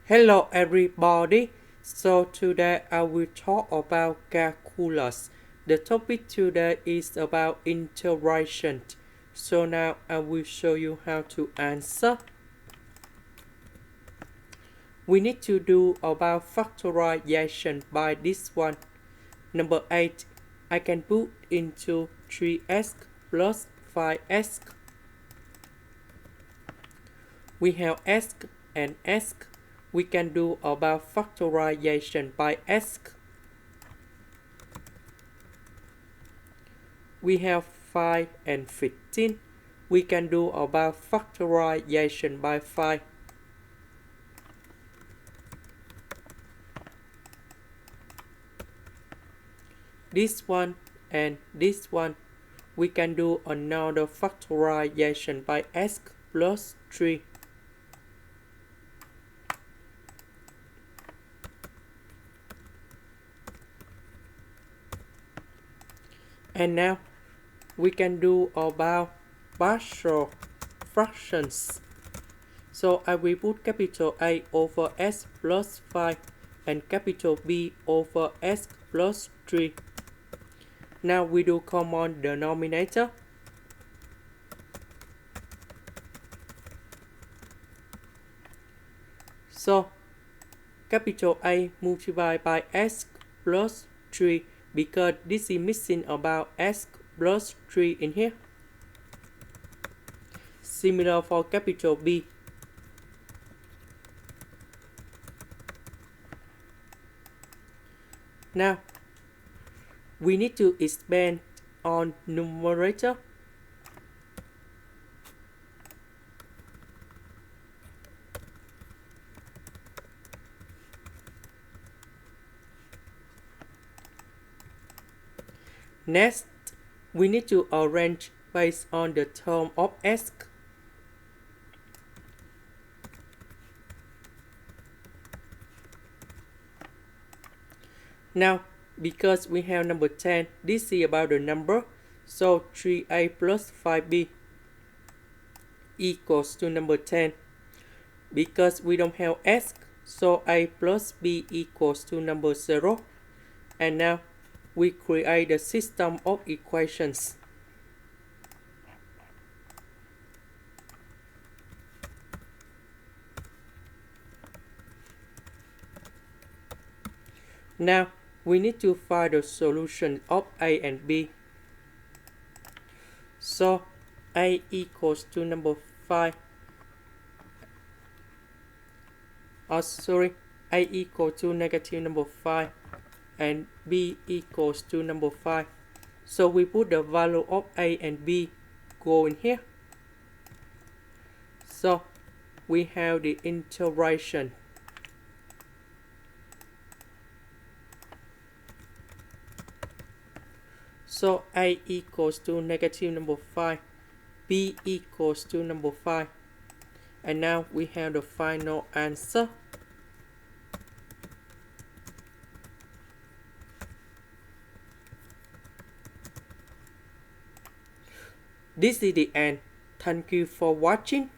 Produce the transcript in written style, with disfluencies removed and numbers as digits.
Hello everybody. So today I will talk about calculus. The topic today is about integration. So now I will show you how to answer. We need to do about factorization by this one. Number 8. I can put into 3x plus 5x. We have x and x. We can do about factorization by x. We have 5 and 15. We can do about factorization by 5. This one and this one. We can do another factorization by x plus 3. And now we can do about partial fractions. So I will put capital A over s plus 5 and capital B over s plus 3. Now we do common denominator. So capital A multiplied by s plus 3 because this is missing about s plus 3 in here. Similar for capital B. Now we need to expand on numerator. Next, we need to arrange based on the term of s. Now, because we have number 10, this is about the number, so 3a plus 5b equals to number 10. Because we don't have s, so a plus b equals to number 0. And now we create the system of equations. Now we need to find the solution of a and b. So a equals to number 5. A equal to negative number 5 and b equals to number 5. So we put the value of a and b go in here. So we have the integration. So a equals to negative number 5, b equals to number 5. And now we have the final answer. This is the end. Thank you for watching.